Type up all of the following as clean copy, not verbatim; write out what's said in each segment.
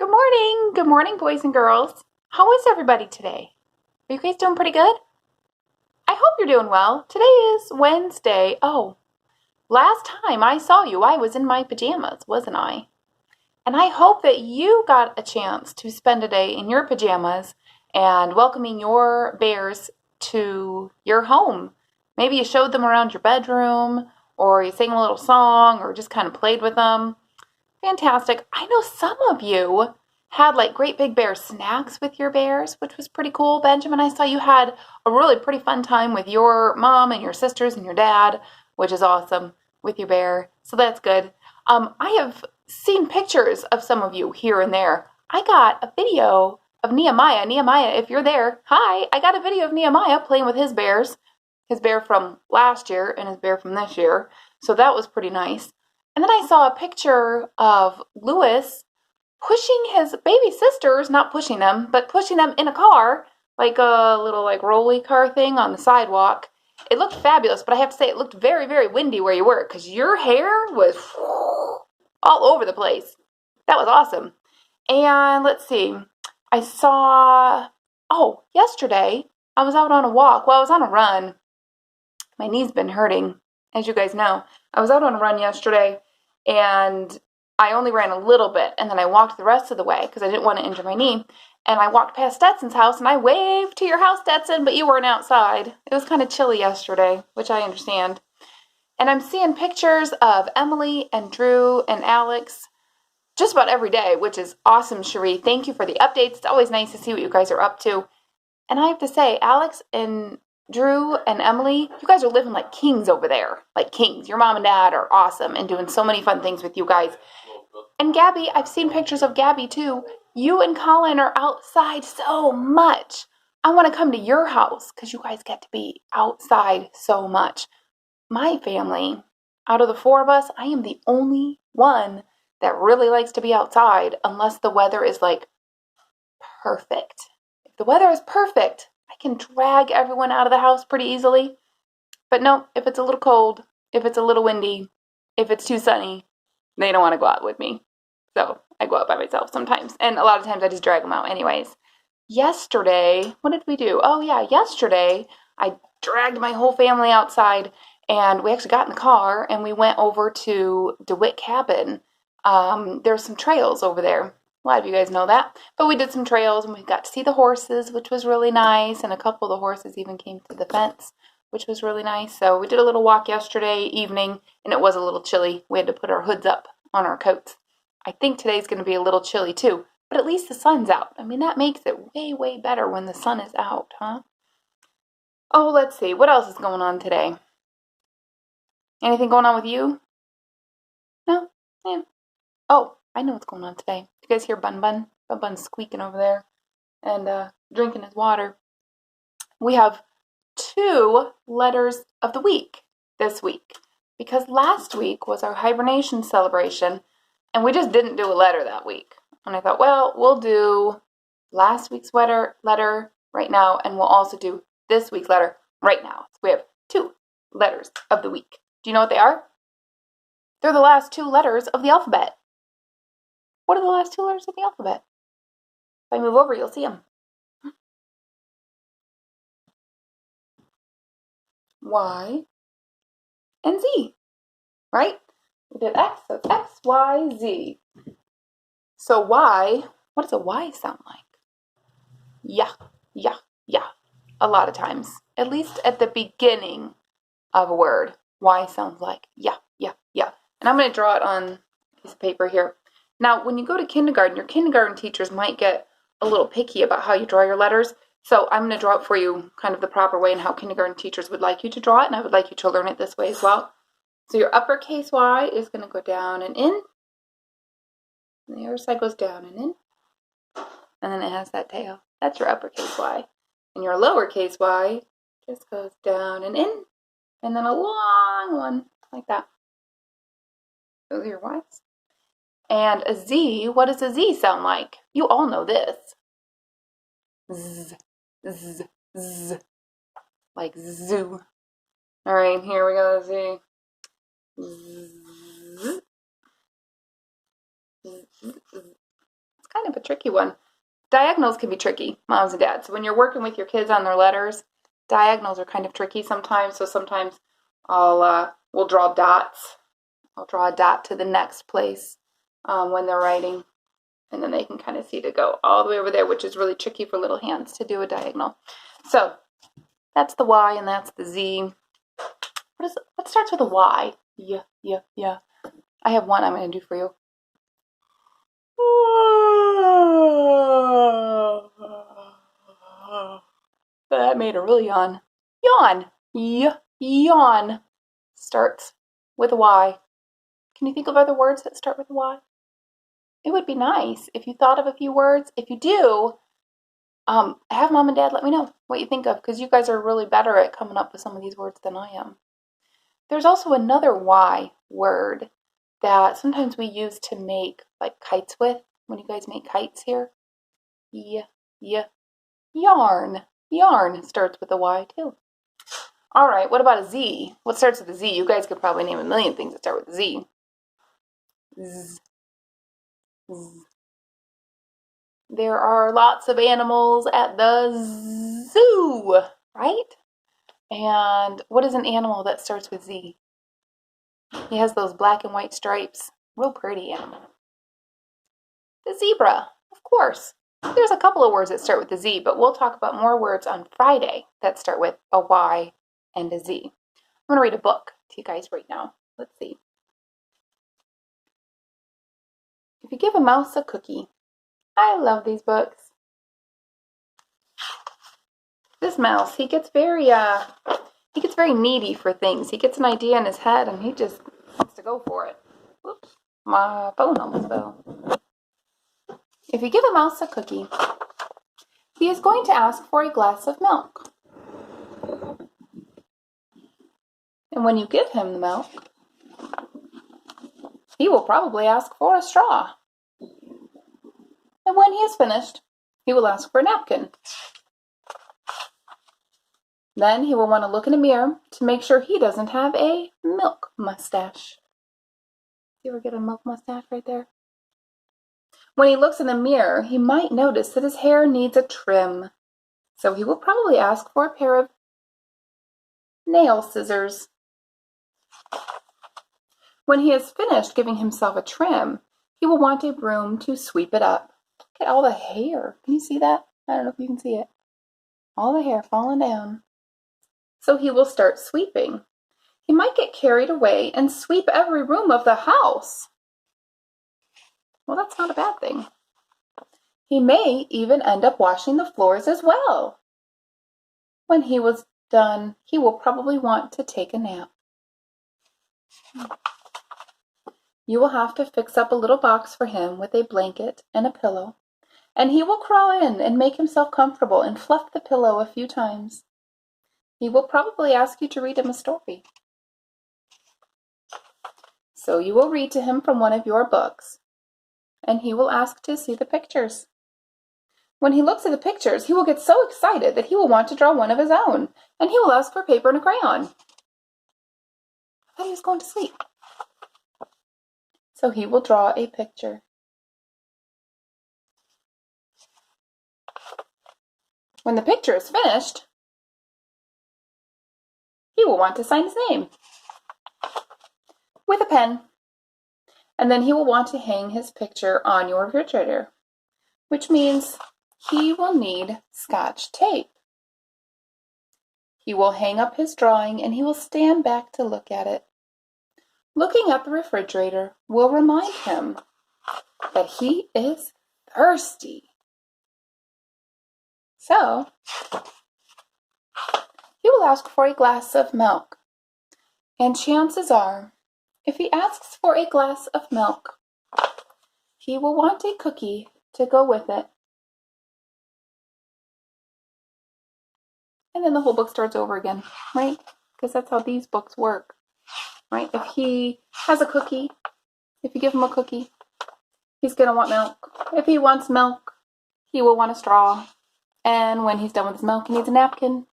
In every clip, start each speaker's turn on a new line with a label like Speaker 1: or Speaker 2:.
Speaker 1: Good morning. Good morning, boys and girls. How is everybody today? Are you guys doing pretty good? I hope you're doing well. Today is Wednesday. Oh, last time I saw you, I was in my pajamas, wasn't I? And I hope that you got a chance to spend a day in your pajamas and welcoming your bears to your home. Maybe you showed them around your bedroom, or you sang a little song, or just kind of played with them. Fantastic. I know some of you had like great big bear snacks with your bears, which was pretty cool. Benjamin, I saw you had a really pretty fun time with your mom and your sisters and your dad, which is awesome, with your bear. So that's good. I have seen pictures of some of you here and there. I got a video of Nehemiah. Nehemiah, if you're there, hi. I got a video of Nehemiah playing with his bears, his bear from last year and his bear from this year. So that was pretty nice. And then I saw a picture of Lewis pushing his baby sisters, not pushing them, but pushing them in a car, like a little like rolly car thing on the sidewalk. It looked fabulous, but I have to say it looked very, very windy where you were because your hair was all over the place. That was awesome. And let's see, I saw, yesterday I was out on a walk. Well, I was on a run. My knee's been hurting, as you guys know. I was out on a run yesterday, and I only ran a little bit, and then I walked the rest of the way because I didn't want to injure my knee. And I walked past Stetson's house, and I waved to your house, Stetson, but you weren't outside. It was kind of chilly yesterday, which I understand. And I'm seeing pictures of Emily and Drew and Alex just about every day, which is awesome, Cherie. Thank you for the updates. It's always nice to see what you guys are up to. And I have to say, Alex and Drew and Emily, you guys are living like kings over there. Like kings. Your mom and dad are awesome and doing so many fun things with you guys. And Gabby, I've seen pictures of Gabby too. You and Colin are outside so much. I want to come to your house because you guys get to be outside so much. My family, out of the four of us, I am the only one that really likes to be outside unless the weather is like perfect. If the weather is perfect, I can drag everyone out of the house pretty easily. But no, if it's a little cold, if it's a little windy, if it's too sunny, they don't want to go out with me. So I go out by myself sometimes. And a lot of times I just drag them out anyways. Yesterday, what did we do? Oh yeah, yesterday I dragged my whole family outside and we actually got in the car and we went over to DeWitt Cabin. There's some trails over there. A lot of you guys know that. But we did some trails and we got to see the horses, which was really nice. And a couple of the horses even came to the fence, which was really nice. So we did a little walk yesterday evening and it was a little chilly. We had to put our hoods up on our coats. I think today's going to be a little chilly too, but at least the sun's out. I mean, that makes it way, way better when the sun is out, huh? Oh, let's see. What else is going on today? Anything going on with you? No? Yeah. Oh, I know what's going on today. You guys hear Bun Bun? Bun Bun's squeaking over there and drinking his water. We have 2 letters of the week this week because last week was our hibernation celebration and we just didn't do a letter that week. And I thought, well, we'll do last week's letter right now and we'll also do this week's letter right now. So we have 2 letters of the week. Do you know what they are? They're the last 2 letters of the alphabet. What are the last 2 letters of the alphabet? If I move over, you'll see them. Y and Z, right? We did X, so it's X, Y, Z. So Y, what does a Y sound like? Yeah, yeah, yeah. A lot of times, at least at the beginning of a word, Y sounds like yeah, yeah, yeah. And I'm going to draw it on a piece of paper here. Now, when you go to kindergarten, your kindergarten teachers might get a little picky about how you draw your letters. So I'm going to draw it for you kind of the proper way and how kindergarten teachers would like you to draw it. And I would like you to learn it this way as well. So your uppercase Y is going to go down and in. And the other side goes down and in. And then it has that tail. That's your uppercase Y. And your lowercase y just goes down and in. And then a long one like that. Those are your Y's. And a Z, what does a Z sound like? You all know this. Z, z, z. Like zoo. Alright, here we go, Z. Z. It's kind of a tricky one. Diagonals can be tricky, moms and dads. So when you're working with your kids on their letters, diagonals are kind of tricky sometimes. So sometimes we'll draw dots. I'll draw a dot to the next place when they're writing. And then they can kind of see to go all the way over there, which is really tricky for little hands to do a diagonal. So that's the Y and that's the Z. What starts with a Y? Yeah. I have one I'm going to do for you. That made a really yawn. Yawn. Yawn. Starts with a Y. Can you think of other words that start with a Y? It would be nice if you thought of a few words. If you do, have mom and dad let me know what you think of, because you guys are really better at coming up with some of these words than I am. There's also another Y word that sometimes we use to make like kites with, when you guys make kites here. Yarn. Yarn starts with a Y too. All right, what about a Z? What starts with a Z? You guys could probably name a million things that start with a Z. Z. There are lots of animals at the zoo, right? And what is an animal that starts with Z? He has those black and white stripes. Real pretty animal. The zebra, of course. There's a couple of words that start with a Z, but we'll talk about more words on Friday that start with a Y and a Z. I'm going to read a book to you guys right now. Let's see. If you give a mouse a cookie. I love these books. This mouse, he gets very needy for things. He gets an idea in his head and he just wants to go for it. Whoops, my phone almost fell. If you give a mouse a cookie, he is going to ask for a glass of milk. And when you give him the milk, he will probably ask for a straw. And when he is finished, he will ask for a napkin. Then he will want to look in a mirror to make sure he doesn't have a milk mustache. You ever get a milk mustache right there? When he looks in the mirror, he might notice that his hair needs a trim. So he will probably ask for a pair of nail scissors. When he has finished giving himself a trim, he will want a broom to sweep it up. Look at all the hair. Can you see that? I don't know if you can see it. All the hair falling down. So he will start sweeping. He might get carried away and sweep every room of the house. Well, that's not a bad thing. He may even end up washing the floors as well. When he was done, he will probably want to take a nap. You will have to fix up a little box for him with a blanket and a pillow, and he will crawl in and make himself comfortable and fluff the pillow a few times. He will probably ask you to read him a story. So you will read to him from one of your books, and he will ask to see the pictures. When he looks at the pictures, he will get so excited that he will want to draw one of his own, and he will ask for paper and a crayon. I thought he was going to sleep. So he will draw a picture. When the picture is finished, he will want to sign his name with a pen. And then he will want to hang his picture on your refrigerator, which means he will need Scotch tape. He will hang up his drawing and he will stand back to look at it. Looking at the refrigerator will remind him that he is thirsty. So, he will ask for a glass of milk. And chances are, if he asks for a glass of milk, he will want a cookie to go with it. And then the whole book starts over again, right? Because that's how these books work, right? If he has a cookie, if you give him a cookie, he's going to want milk. If he wants milk, he will want a straw. And when he's done with his milk, he needs a napkin.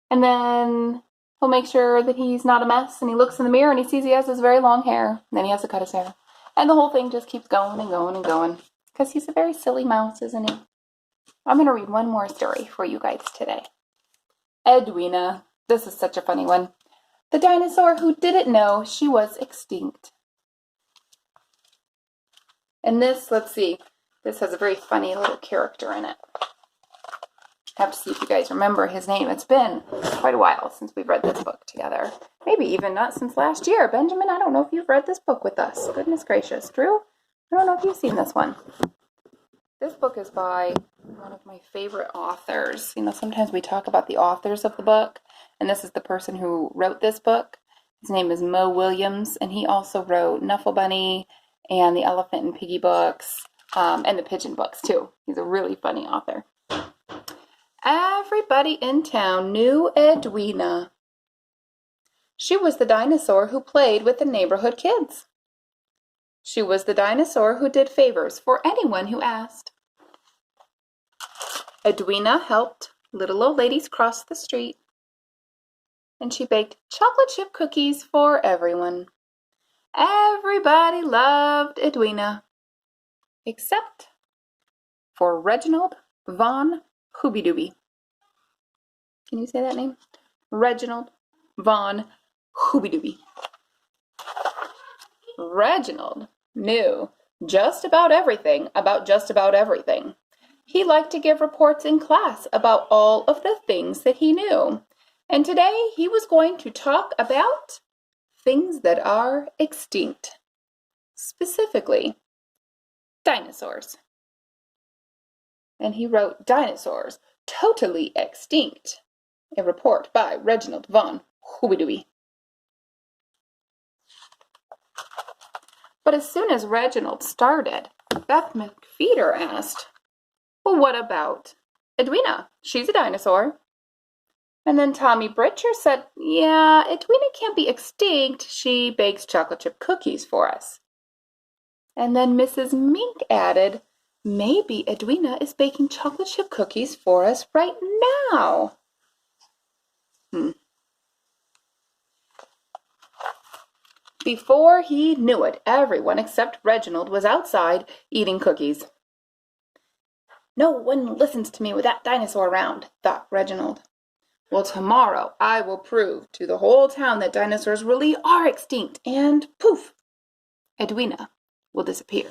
Speaker 1: And then he'll make sure that he's not a mess. And he looks in the mirror and he sees he has this very long hair. And then he has to cut his hair. And the whole thing just keeps going and going and going. because he's a very silly mouse, isn't he? I'm going to read one more story for you guys today. Edwina. This is such a funny one. The dinosaur who didn't know she was extinct. And this, let's see, this has a very funny little character in it. I have to see if you guys remember his name. It's been quite a while since we've read this book together. Maybe even not since last year. Benjamin, I don't know if you've read this book with us. Goodness gracious. Drew, I don't know if you've seen this one. This book is by one of my favorite authors. You know, sometimes we talk about the authors of the book, and this is the person who wrote this book. His name is Mo Willems, and he also wrote Knuffle Bunny and the Elephant and Piggy books, and the Pigeon books too. He's a really funny author. Everybody in town knew Edwina. She was the dinosaur who played with the neighborhood kids. She was the dinosaur who did favors for anyone who asked. Edwina helped little old ladies cross the street, and she baked chocolate chip cookies for everyone. Everybody loved Edwina, except for Reginald von Hoobie-Dooby. Can you say that name? Reginald von Hoobie-Dooby. Reginald knew just about everything about just about everything. He liked to give reports in class about all of the things that he knew. And today he was going to talk about things that are extinct. Specifically, dinosaurs. And he wrote Dinosaurs Totally Extinct, a report by Reginald von Hoobie-Dooby. But as soon as Reginald started, Beth McFeeder asked, well, what about Edwina? She's a dinosaur. And then Tommy Britcher said, yeah, Edwina can't be extinct. She bakes chocolate chip cookies for us. And then Mrs. Mink added, maybe Edwina is baking chocolate chip cookies for us right now. Before he knew it, everyone except Reginald was outside eating cookies. No one listens to me with that dinosaur around, thought Reginald. Well, tomorrow I will prove to the whole town that dinosaurs really are extinct, and poof, Edwina will disappear.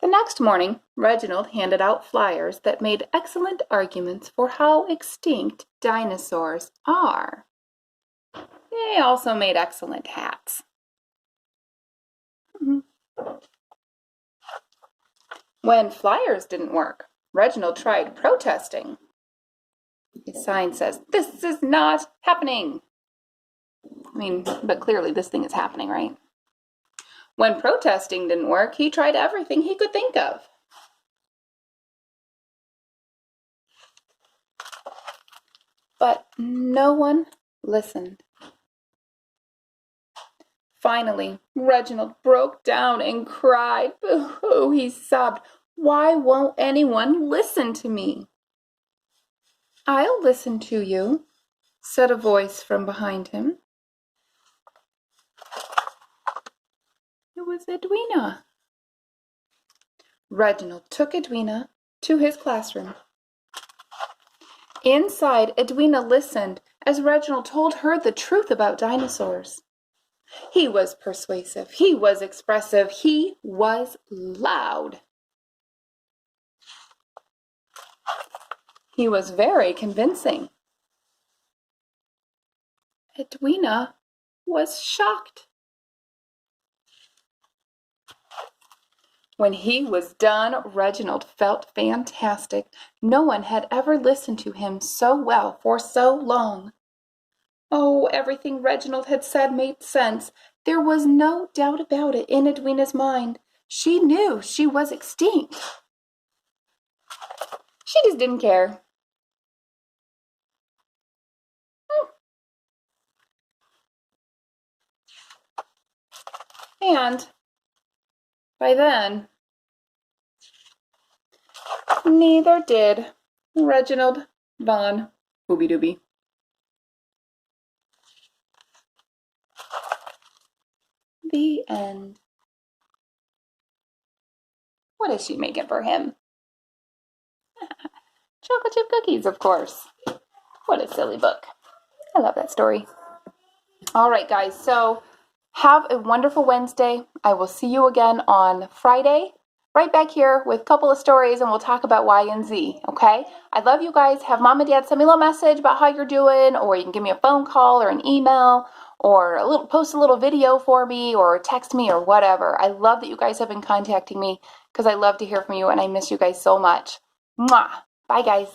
Speaker 1: The next morning, Reginald handed out flyers that made excellent arguments for how extinct dinosaurs are. They also made excellent hats. When flyers didn't work, Reginald tried protesting. His sign says, "This is not happening." But clearly this thing is happening, right? When protesting didn't work, he tried everything he could think of. But no one listened. Finally, Reginald broke down and cried. Boo-hoo, he sobbed. Why won't anyone listen to me? I'll listen to you, said a voice from behind him. It was Edwina. Reginald took Edwina to his classroom. Inside, Edwina listened as Reginald told her the truth about dinosaurs. He was persuasive, he was expressive, he was loud. He was very convincing. Edwina was shocked. When he was done, Reginald felt fantastic. No one had ever listened to him so well for so long. Oh, everything Reginald had said made sense. There was no doubt about it in Edwina's mind. She knew she was extinct. She just didn't care. And by then, neither did Reginald von Hoobie-Dooby. The end. What is she making for him? Chocolate chip cookies, of course. What a silly book. I love that story. All right, guys, so have a wonderful Wednesday. I will see you again on Friday, right back here with a couple of stories, and we'll talk about Y and Z, okay? I love you guys. Have mom and dad send me a little message about how you're doing, or you can give me a phone call or an email, or post a little video for me, or text me, or whatever. I love that you guys have been contacting me because I love to hear from you, and I miss you guys so much. Mwah! Bye, guys.